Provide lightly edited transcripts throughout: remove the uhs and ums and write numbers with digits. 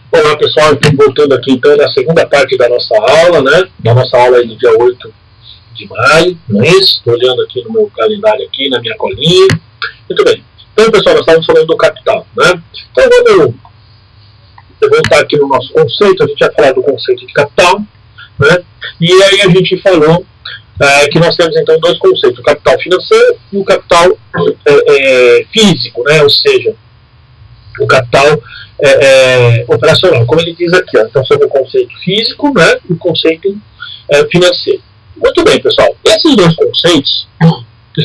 Olá pessoal, estamos voltando aqui então na segunda parte da nossa aula, né? Da nossa aula aí do dia 8 de maio, não é isso? Estou olhando aqui no meu calendário, aqui na minha colinha. Muito bem. Então, pessoal, nós estávamos falando do capital, né? Então, vamos voltar aqui no nosso conceito. A gente já falou do conceito de capital, né? E aí a gente falou que nós temos então dois conceitos, o capital financeiro e o capital físico, né? Ou seja, o capital operacional, como ele diz aqui, ó. Então, sobre o conceito físico, né, e o conceito financeiro. Muito bem, pessoal. Esses dois conceitos,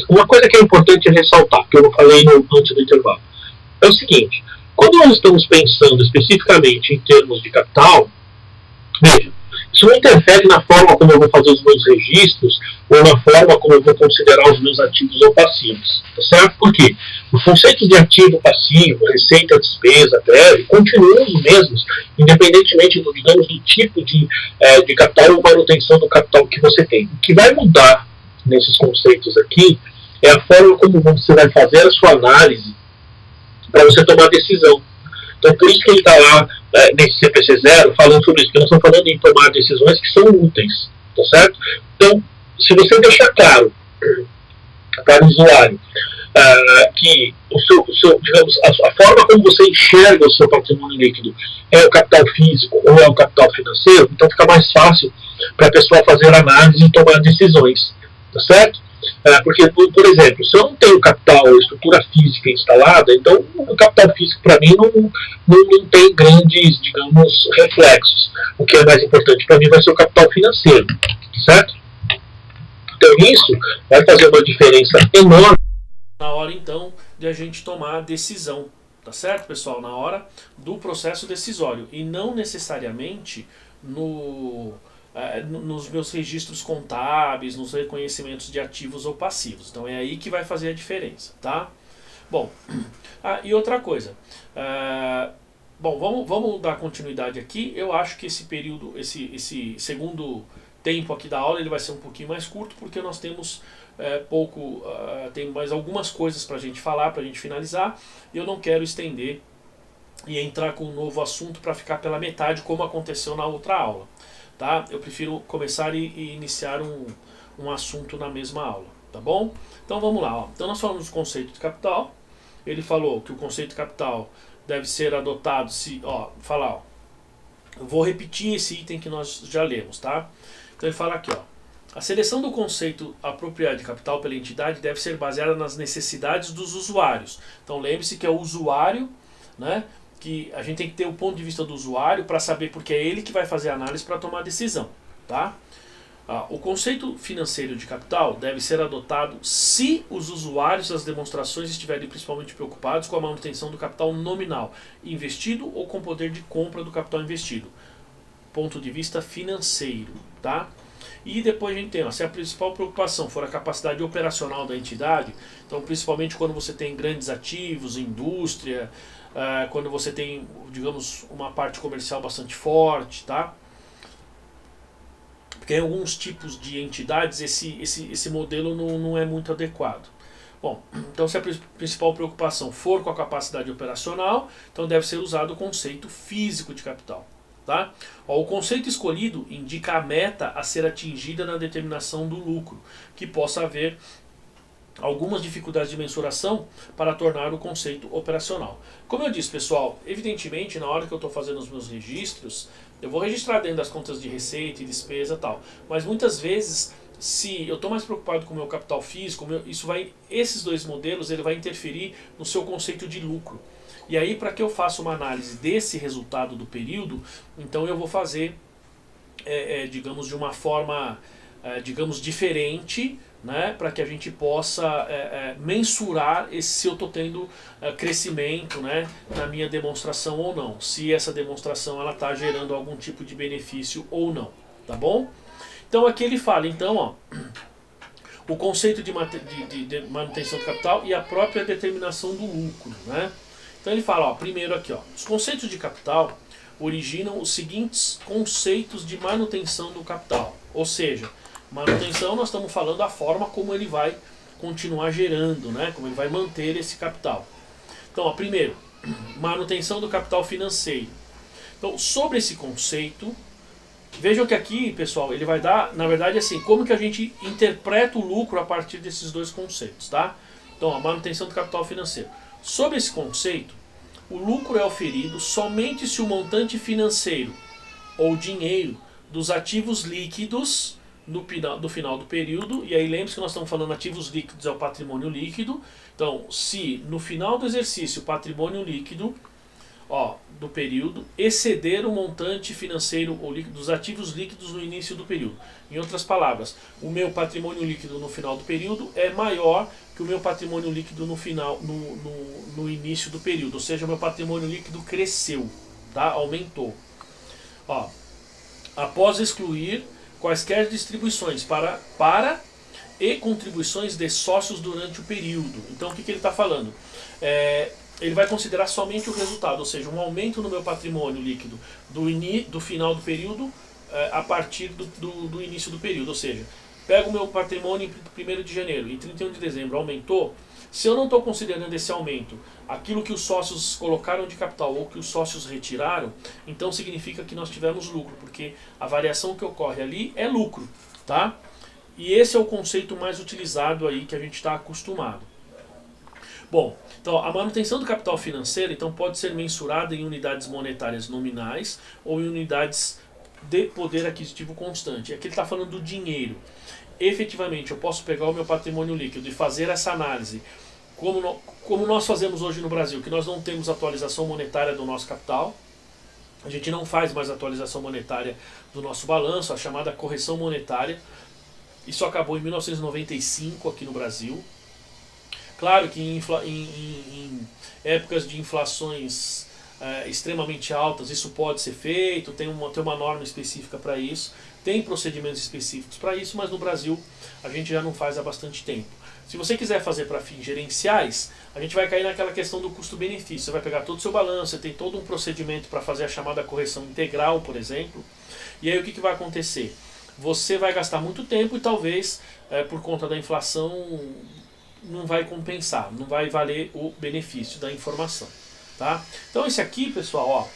uma coisa que é importante ressaltar, que eu não falei antes do intervalo, é o seguinte: quando nós estamos pensando especificamente em termos de capital, veja, isso não interfere na forma como eu vou fazer os meus registros ou na forma como eu vou considerar os meus ativos ou passivos. Tá certo? Por quê? Os conceitos de ativo, passivo, receita, despesa, crédito, continuam os mesmos, independentemente do, digamos, do tipo de capital ou manutenção do capital que você tem. O que vai mudar nesses conceitos aqui é a forma como você vai fazer a sua análise para você tomar a decisão. Então, por isso que ele está lá nesse CPC 0 falando sobre isso, porque nós estamos falando em tomar decisões que são úteis, tá certo? Então, se você deixar claro para o usuário que digamos, a forma como você enxerga o seu patrimônio líquido é o capital físico ou é o capital financeiro, então fica mais fácil para a pessoa fazer análise e tomar decisões, tá certo? Porque, por exemplo, se eu não tenho capital ou estrutura física instalada, então o capital físico para mim não tem grandes, digamos, reflexos. O que é mais importante para mim vai ser o capital financeiro, certo? Então isso vai fazer uma diferença enorme na hora então de a gente tomar a decisão, tá certo, pessoal? Na hora do processo decisório e não necessariamente nos meus registros contábeis, nos reconhecimentos de ativos ou passivos. Então é aí que vai fazer a diferença, tá? Bom, e outra coisa, bom, vamos dar continuidade aqui. Eu acho que esse período, esse segundo tempo aqui da aula, ele vai ser um pouquinho mais curto, porque nós temos tem mais algumas coisas para a gente falar, para a gente finalizar, e eu não quero estender e entrar com um novo assunto para ficar pela metade, como aconteceu na outra aula. Tá? Eu prefiro começar e iniciar um assunto na mesma aula, tá bom? Então vamos lá. Ó. Então nós falamos do conceito de capital. Ele falou que o conceito de capital deve ser adotado se... eu vou repetir esse item que nós já lemos, tá? Então ele fala aqui, ó. A seleção do conceito apropriado de capital pela entidade deve ser baseada nas necessidades dos usuários. Então lembre-se que é o usuário, né? Que a gente tem que ter o ponto de vista do usuário para saber, porque é ele que vai fazer a análise para tomar a decisão, tá? O conceito financeiro de capital deve ser adotado se os usuários das demonstrações estiverem principalmente preocupados com a manutenção do capital nominal investido ou com o poder de compra do capital investido. Ponto de vista financeiro, tá? E depois a gente tem, se a principal preocupação for a capacidade operacional da entidade, então principalmente quando você tem grandes ativos, indústria, quando você tem, digamos, uma parte comercial bastante forte, tá? Porque em alguns tipos de entidades esse modelo não é muito adequado. Bom, então se a principal preocupação for com a capacidade operacional, então deve ser usado o conceito físico de capital. Tá? O conceito escolhido indica a meta a ser atingida na determinação do lucro, que possa haver algumas dificuldades de mensuração para tornar o conceito operacional. Como eu disse, pessoal, evidentemente na hora que eu estou fazendo os meus registros, eu vou registrar dentro das contas de receita e despesa e tal, mas muitas vezes, se eu estou mais preocupado com o meu capital físico, esses dois modelos ele vai interferir no seu conceito de lucro. E aí, para que eu faça uma análise desse resultado do período, então eu vou fazer, digamos, de uma forma, digamos, diferente, né, para que a gente possa mensurar se eu estou tendo crescimento, né, na minha demonstração ou não. Se essa demonstração está gerando algum tipo de benefício ou não, tá bom? Então aqui ele fala, então, ó, o conceito de manutenção do capital e a própria determinação do lucro, né? Então ele fala, ó, primeiro aqui, ó, os conceitos de capital originam os seguintes conceitos de manutenção do capital. Ou seja, manutenção nós estamos falando a forma como ele vai continuar gerando, né? Como ele vai manter esse capital. Então, ó, primeiro, manutenção do capital financeiro. Então, sobre esse conceito, vejam que aqui, pessoal, ele vai dar, na verdade, assim, como que a gente interpreta o lucro a partir desses dois conceitos, tá? Então, a manutenção do capital financeiro. Sobre esse conceito, o lucro é oferido somente se o montante financeiro ou dinheiro dos ativos líquidos do final do período, e aí lembre-se que nós estamos falando ativos líquidos é o patrimônio líquido. Então, se no final do exercício o patrimônio líquido do período exceder o montante financeiro ou líquido dos ativos líquidos no início do período. Em outras palavras, o meu patrimônio líquido no final do período é maior que o meu patrimônio líquido no início do período, ou seja, o meu patrimônio líquido cresceu, tá? Aumentou. Após excluir quaisquer distribuições para e contribuições de sócios durante o período. Então, o que ele está falando? Ele vai considerar somente o resultado, ou seja, um aumento no meu patrimônio líquido do final do período a partir do início do período. Ou seja, pego o meu patrimônio em 1º de janeiro e 31 de dezembro aumentou. Se eu não estou considerando esse aumento aquilo que os sócios colocaram de capital ou que os sócios retiraram, então significa que nós tivemos lucro, porque a variação que ocorre ali é lucro, tá? E esse é o conceito mais utilizado aí que a gente está acostumado. Bom, então a manutenção do capital financeiro então pode ser mensurada em unidades monetárias nominais ou em unidades de poder aquisitivo constante. Aqui ele está falando do dinheiro. Efetivamente, eu posso pegar o meu patrimônio líquido e fazer essa análise, como nós fazemos hoje no Brasil, que nós não temos atualização monetária do nosso capital, a gente não faz mais atualização monetária do nosso balanço, a chamada correção monetária. Isso acabou em 1995 aqui no Brasil. Claro que em épocas de inflações extremamente altas isso pode ser feito, tem uma norma específica para isso, tem procedimentos específicos para isso, mas no Brasil a gente já não faz há bastante tempo. Se você quiser fazer para fins gerenciais, a gente vai cair naquela questão do custo-benefício. Você vai pegar todo o seu balanço, você tem todo um procedimento para fazer a chamada correção integral, por exemplo, e aí o que vai acontecer? Você vai gastar muito tempo e talvez, por conta da inflação, não vai compensar, não vai valer o benefício da informação. Tá? Então esse aqui, pessoal,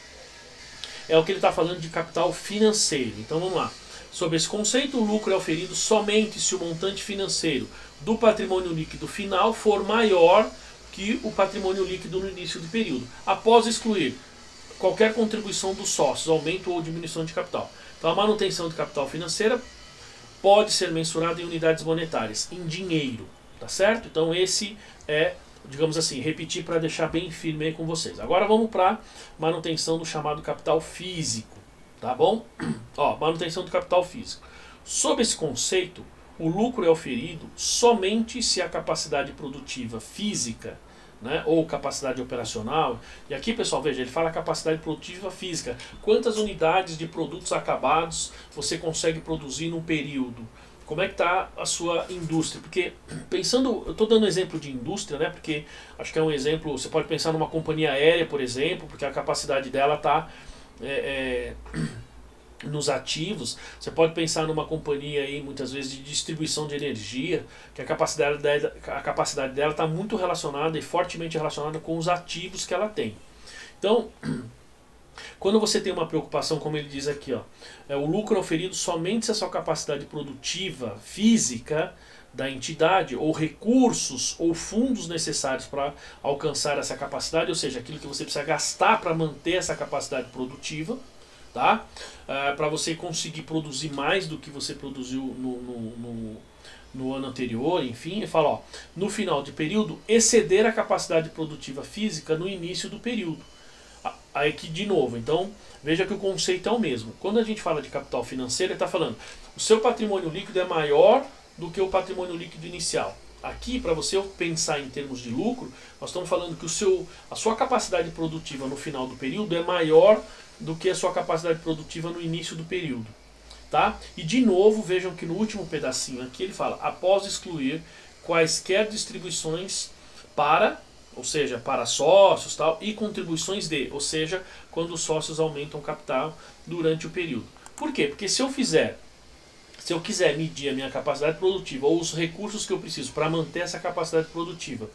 é o que ele está falando de capital financeiro. Então vamos lá. Sobre esse conceito, o lucro é oferido somente se o montante financeiro do patrimônio líquido final for maior que o patrimônio líquido no início do período, após excluir qualquer contribuição dos sócios, aumento ou diminuição de capital. Então a manutenção de capital financeira pode ser mensurada em unidades monetárias, em dinheiro, tá certo? Então esse é, digamos assim, repetir para deixar bem firme aí com vocês. Agora vamos para manutenção do chamado capital físico, tá bom? Manutenção do capital físico. Sob esse conceito, o lucro é oferido somente se a capacidade produtiva física, né, ou capacidade operacional, e aqui, pessoal, veja, ele fala capacidade produtiva física. Quantas unidades de produtos acabados você consegue produzir num período? Como é que está a sua indústria? Porque, pensando, eu estou dando exemplo de indústria, né? Porque acho que é um exemplo, você pode pensar numa companhia aérea, por exemplo, porque a capacidade dela está nos ativos. Você pode pensar numa companhia aí, muitas vezes, de distribuição de energia, que a capacidade dela está muito relacionada e fortemente relacionada com os ativos que ela tem. Então, quando você tem uma preocupação, como ele diz aqui, o lucro é oferido somente se a sua capacidade produtiva física da entidade, ou recursos ou fundos necessários para alcançar essa capacidade, ou seja, aquilo que você precisa gastar para manter essa capacidade produtiva, tá? Para você conseguir produzir mais do que você produziu no ano anterior, enfim, ele fala, no final de período, exceder a capacidade produtiva física no início do período. Aí que, de novo, então, veja que o conceito é o mesmo. Quando a gente fala de capital financeiro, ele está falando, o seu patrimônio líquido é maior do que o patrimônio líquido inicial. Aqui, para você pensar em termos de lucro, nós estamos falando que a sua capacidade produtiva no final do período é maior do que a sua capacidade produtiva no início do período. Tá? E, de novo, vejam que no último pedacinho aqui, ele fala, após excluir quaisquer distribuições ou seja, para sócios tal, e contribuições ou seja, quando os sócios aumentam o capital durante o período. Por quê? Porque se eu quiser medir a minha capacidade produtiva ou os recursos que eu preciso para manter essa capacidade produtiva,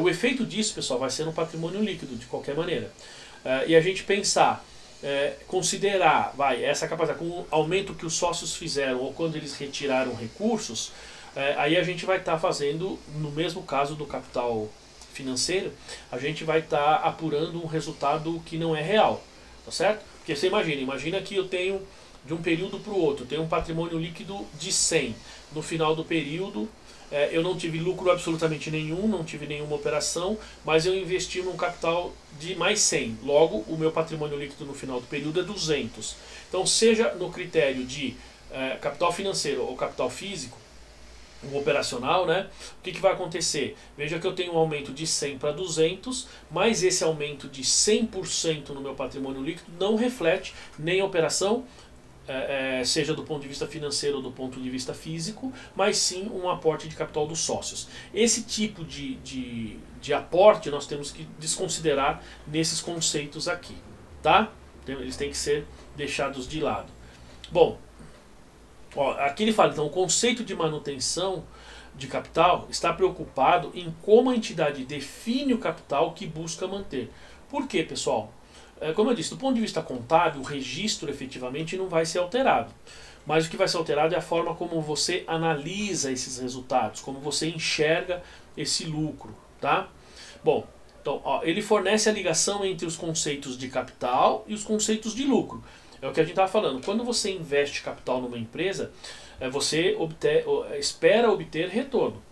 o efeito disso, pessoal, vai ser no patrimônio líquido, de qualquer maneira. E a gente pensar considerar essa capacidade, com o aumento que os sócios fizeram ou quando eles retiraram recursos, aí a gente vai estar fazendo, no mesmo caso do capital financeiro, a gente vai estar apurando um resultado que não é real, tá certo? Porque você imagina que eu tenho, de um período para o outro, tenho um patrimônio líquido de 100, no final do período eu não tive lucro absolutamente nenhum, não tive nenhuma operação, mas eu investi num capital de mais 100. Logo, o meu patrimônio líquido no final do período é 200. Então, seja no critério de capital financeiro ou capital físico, o operacional, né? O que vai acontecer? Veja que eu tenho um aumento de 100 para 200, mas esse aumento de 100% no meu patrimônio líquido não reflete nem a operação, seja do ponto de vista financeiro ou do ponto de vista físico, mas sim um aporte de capital dos sócios. Esse tipo de aporte nós temos que desconsiderar nesses conceitos aqui, tá? Eles têm que ser deixados de lado. Bom, aqui ele fala, então, o conceito de manutenção de capital está preocupado em como a entidade define o capital que busca manter. Por quê, pessoal? Como eu disse, do ponto de vista contábil, o registro efetivamente não vai ser alterado. Mas o que vai ser alterado é a forma como você analisa esses resultados, como você enxerga esse lucro, tá? Bom, então, ele fornece a ligação entre os conceitos de capital e os conceitos de lucro. É o que a gente estava falando. Quando você investe capital numa empresa, você espera obter retorno.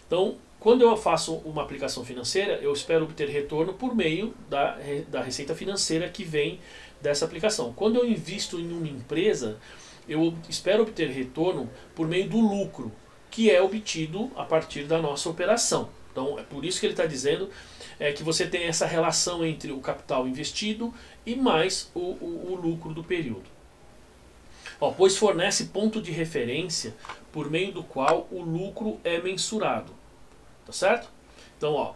Então, quando eu faço uma aplicação financeira, eu espero obter retorno por meio da receita financeira que vem dessa aplicação. Quando eu invisto em uma empresa, eu espero obter retorno por meio do lucro, que é obtido a partir da nossa operação. Então, é por isso que ele está dizendo que você tem essa relação entre o capital investido e mais o lucro do período. Pois fornece ponto de referência por meio do qual o lucro é mensurado. Tá certo? Então,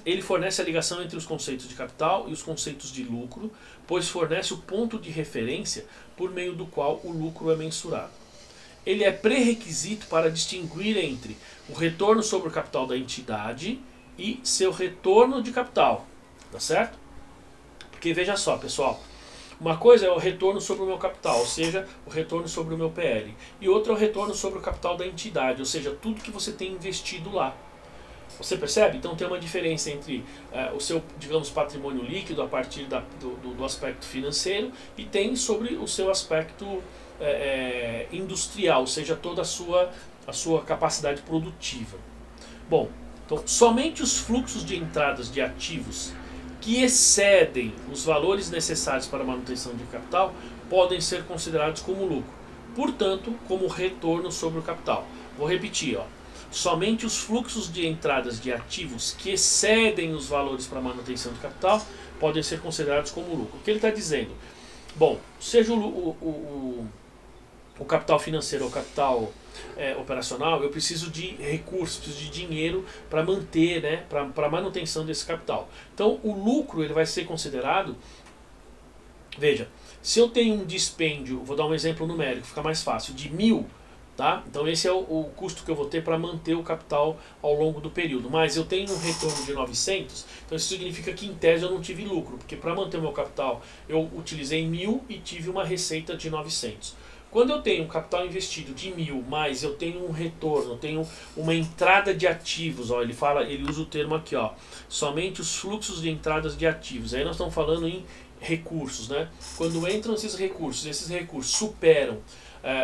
ele fornece a ligação entre os conceitos de capital e os conceitos de lucro, pois fornece o ponto de referência por meio do qual o lucro é mensurado. Ele é pré-requisito para distinguir entre o retorno sobre o capital da entidade e seu retorno de capital. Tá certo? Porque veja só, pessoal, uma coisa é o retorno sobre o meu capital, ou seja, o retorno sobre o meu PL. E outra é o retorno sobre o capital da entidade, ou seja, tudo que você tem investido lá. Você percebe? Então tem uma diferença entre o seu, digamos, patrimônio líquido a partir do aspecto financeiro e tem sobre o seu aspecto industrial, ou seja, toda a sua capacidade produtiva. Bom, então somente os fluxos de entradas de ativos que excedem os valores necessários para a manutenção de capital podem ser considerados como lucro, portanto, como retorno sobre o capital. Vou repetir, somente os fluxos de entradas de ativos que excedem os valores para manutenção de capital podem ser considerados como lucro. O que ele está dizendo? Bom, seja o capital financeiro ou o capital operacional, eu preciso de recursos, preciso de dinheiro para manter, né, para a manutenção desse capital. Então o lucro ele vai ser considerado, veja, se eu tenho um dispêndio, vou dar um exemplo numérico, fica mais fácil, de 1.000, tá? Então esse é o custo que eu vou ter para manter o capital ao longo do período. Mas eu tenho um retorno de 900, então isso significa que em tese eu não tive lucro, porque para manter o meu capital eu utilizei 1.000 e tive uma receita de 900. Quando eu tenho um capital investido de 1.000, mas eu tenho um retorno, eu tenho uma entrada de ativos, ele usa o termo aqui, somente os fluxos de entradas de ativos. Aí nós estamos falando em recursos, né? Quando entram esses recursos superam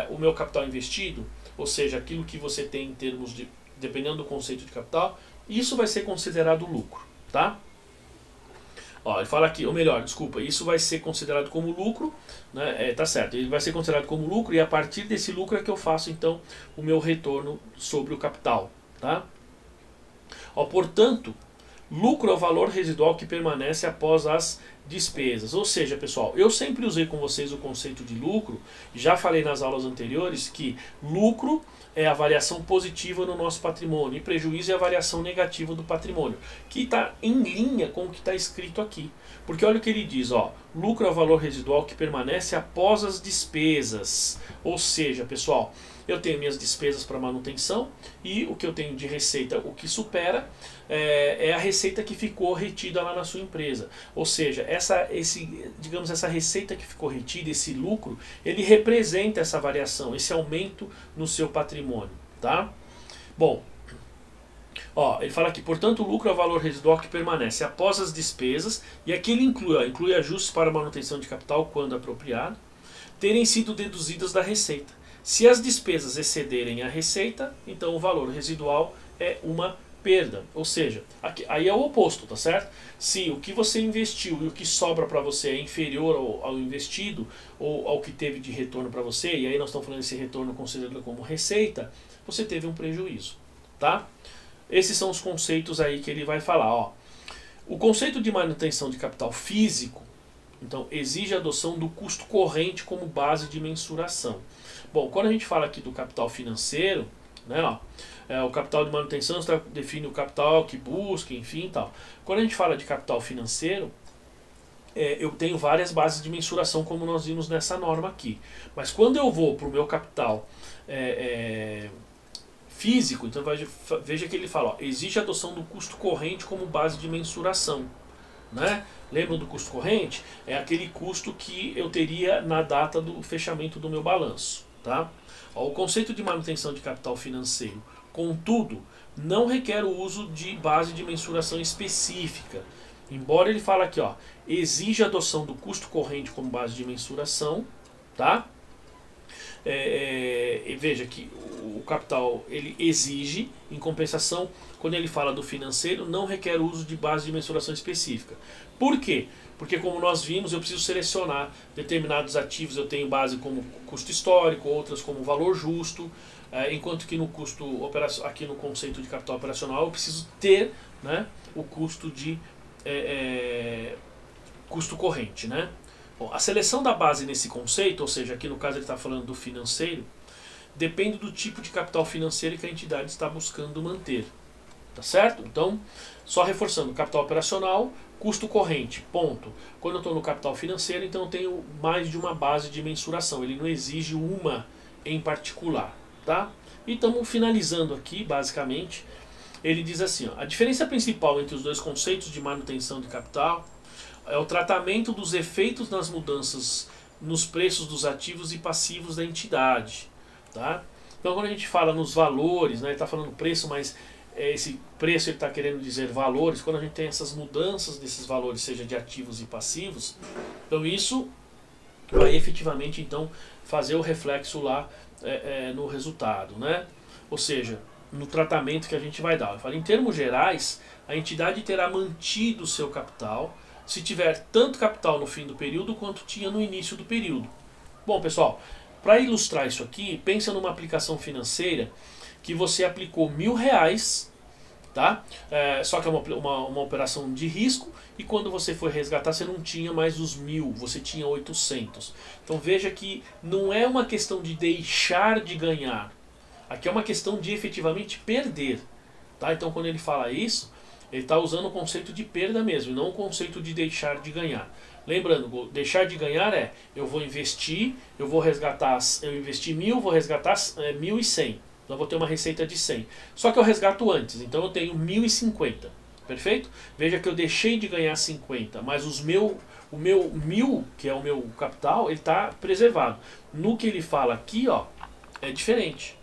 o meu capital investido, ou seja, aquilo que você tem em termos de, dependendo do conceito de capital, isso vai ser considerado lucro, tá? Ele fala aqui, ou melhor, desculpa, isso vai ser considerado como lucro, né? Tá certo, ele vai ser considerado como lucro e a partir desse lucro é que eu faço então o meu retorno sobre o capital, tá? Portanto, lucro é o valor residual que permanece após as despesas. Ou seja, pessoal, eu sempre usei com vocês o conceito de lucro, já falei nas aulas anteriores que lucro é a variação positiva no nosso patrimônio e prejuízo é a variação negativa do patrimônio, que está em linha com o que está escrito aqui. Porque olha o que ele diz, lucro é o valor residual que permanece após as despesas. Ou seja, pessoal, eu tenho minhas despesas para manutenção e o que eu tenho de receita, o que supera, é a receita que ficou retida lá na sua empresa. Ou seja, digamos, essa receita que ficou retida, esse lucro, ele representa essa variação, esse aumento no seu patrimônio. Tá? Bom, ele fala aqui, portanto, o lucro é o valor residual que permanece após as despesas, e aqui ele inclui ajustes para manutenção de capital quando apropriado, terem sido deduzidas da receita. Se as despesas excederem a receita, então o valor residual é uma perda. Ou seja, aí é o oposto, tá certo? Se o que você investiu e o que sobra para você é inferior ao investido ou ao que teve de retorno para você, e aí nós estamos falando desse retorno considerado como receita, você teve um prejuízo, tá? Esses são os conceitos aí que ele vai falar. O conceito de manutenção de capital físico, então, exige a adoção do custo corrente como base de mensuração. Bom, quando a gente fala aqui do capital financeiro, né, o capital de manutenção define o capital que busca, enfim e tal. Quando a gente fala de capital financeiro, eu tenho várias bases de mensuração, como nós vimos nessa norma aqui. Mas quando eu vou para o meu capital físico, então veja que ele fala, exige a adoção do custo corrente como base de mensuração. Né? Lembram do custo corrente? É aquele custo que eu teria na data do fechamento do meu balanço. Tá? O conceito de manutenção de capital financeiro, contudo, não requer o uso de base de mensuração específica. Embora ele fale aqui, exige a adoção do custo corrente como base de mensuração, tá? Veja que o capital ele exige, em compensação, quando ele fala do financeiro, não requer o uso de base de mensuração específica. Por quê? Porque, como nós vimos, eu preciso selecionar determinados ativos, eu tenho base como custo histórico, outras como valor justo, enquanto que no aqui no conceito de capital operacional eu preciso ter, né, o custo de custo corrente, né? Bom, a seleção da base nesse conceito, ou seja, aqui no caso ele está falando do financeiro, depende do tipo de capital financeiro que a entidade está buscando manter. Tá certo? Então, só reforçando, capital operacional, custo corrente, ponto. Quando eu estou no capital financeiro, então eu tenho mais de uma base de mensuração, ele não exige uma em particular. Tá? E estamos finalizando aqui, basicamente, ele diz assim, a diferença principal entre os dois conceitos de manutenção de capital é o tratamento dos efeitos das mudanças nos preços dos ativos e passivos da entidade. Tá? Então, quando a gente fala nos valores, né, ele está falando preço, mas esse preço ele está querendo dizer valores. Quando a gente tem essas mudanças desses valores, seja de ativos e passivos, então isso vai efetivamente então, fazer o reflexo lá no resultado. Né? Ou seja, no tratamento que a gente vai dar. Eu falo, em termos gerais, a entidade terá mantido o seu capital se tiver tanto capital no fim do período quanto tinha no início do período. Bom, pessoal, para ilustrar isso aqui, pensa numa aplicação financeira que você aplicou R$1.000, tá? Só que é uma operação de risco, e quando você foi resgatar você não tinha mais os 1.000, você tinha 800. Então veja que não é uma questão de deixar de ganhar, aqui é uma questão de efetivamente perder. Tá? Então quando ele fala isso, ele está usando o conceito de perda mesmo, não o conceito de deixar de ganhar. Lembrando, deixar de ganhar eu vou investir, eu investi 1.000, vou resgatar 1.100. Então eu vou ter uma receita de 100. Só que eu resgato antes, então eu tenho 1.050. Perfeito? Veja que eu deixei de ganhar 50, mas o meu 1.000, que é o meu capital, ele está preservado. No que ele fala aqui, é diferente.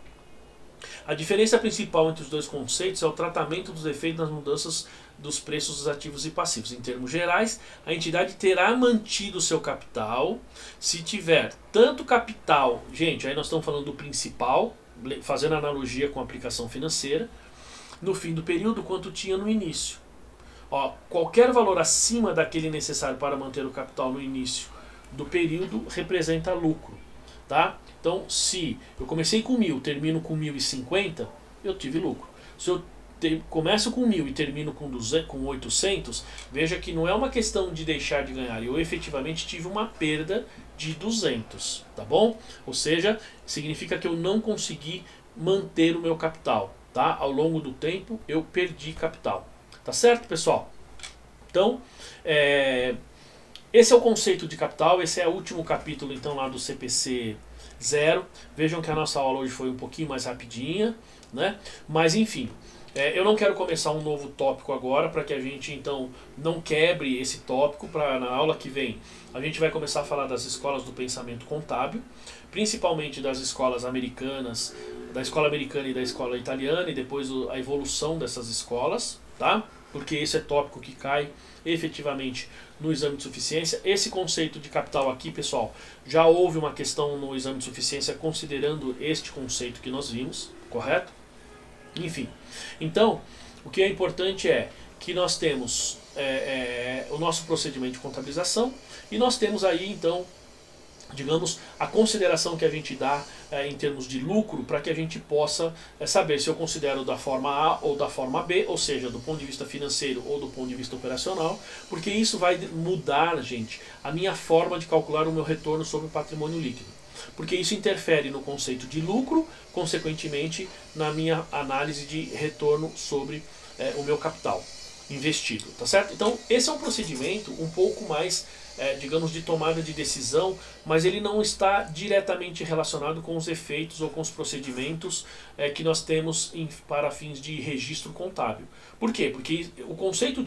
A diferença principal entre os dois conceitos é o tratamento dos efeitos das mudanças dos preços dos ativos e passivos. Em termos gerais, a entidade terá mantido o seu capital se tiver tanto capital, gente, aí nós estamos falando do principal, fazendo analogia com a aplicação financeira, no fim do período quanto tinha no início. Qualquer valor acima daquele necessário para manter o capital no início do período representa lucro. Tá? Então, se eu comecei com 1.000, termino com 1.050, eu tive lucro. Se eu começo com 1.000 e termino com 800, veja que não é uma questão de deixar de ganhar. Eu efetivamente tive uma perda de 200, tá bom? Ou seja, significa que eu não consegui manter o meu capital. Tá? Ao longo do tempo, eu perdi capital. Tá certo, pessoal? Então, esse é o conceito de capital, esse é o último capítulo então lá do CPC 0. Vejam que a nossa aula hoje foi um pouquinho mais rapidinha, né? Mas enfim, eu não quero começar um novo tópico agora, para que a gente então não quebre esse tópico, para na aula que vem a gente vai começar a falar das escolas do pensamento contábil, principalmente das escolas americanas, da escola americana e da escola italiana, e depois a evolução dessas escolas, tá? Porque esse é tópico que cai efetivamente no exame de suficiência. Esse conceito de capital aqui, pessoal, já houve uma questão no exame de suficiência considerando este conceito que nós vimos, correto? Enfim, então, o que é importante é que nós temos o nosso procedimento de contabilização e nós temos aí, então, digamos, a consideração que a gente dá em termos de lucro para que a gente possa saber se eu considero da forma A ou da forma B, ou seja, do ponto de vista financeiro ou do ponto de vista operacional, porque isso vai mudar, gente, a minha forma de calcular o meu retorno sobre o patrimônio líquido. Porque isso interfere no conceito de lucro, consequentemente na minha análise de retorno sobre o meu capital investido, tá certo? Então esse é um procedimento um pouco mais, digamos, de tomada de decisão, mas ele não está diretamente relacionado com os efeitos ou com os procedimentos que nós temos para fins de registro contábil. Por quê? Porque o conceito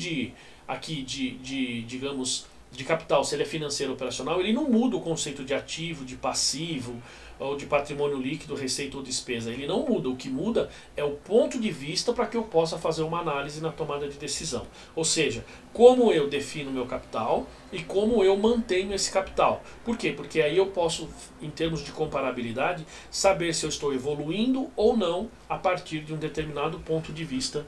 digamos, de capital, se ele é financeiro ou operacional, ele não muda o conceito de ativo, de passivo, ou de patrimônio líquido, receita ou despesa. Ele não muda. O que muda é o ponto de vista para que eu possa fazer uma análise na tomada de decisão. Ou seja, como eu defino meu capital e como eu mantenho esse capital. Por quê? Porque aí eu posso, em termos de comparabilidade, saber se eu estou evoluindo ou não a partir de um determinado ponto de vista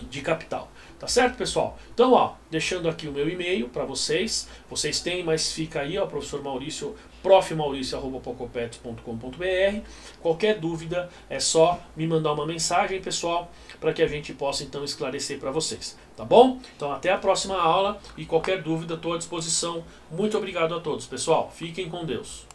de capital. Tá certo, pessoal? Então, ó, deixando aqui o meu e-mail para vocês. Vocês têm, mas fica aí, ó, professor Maurício, profmaurício@pocopetos.com.br. Qualquer dúvida é só me mandar uma mensagem, pessoal, para que a gente possa então esclarecer para vocês. Tá bom? Então, até a próxima aula e qualquer dúvida estou à disposição. Muito obrigado a todos, pessoal. Fiquem com Deus.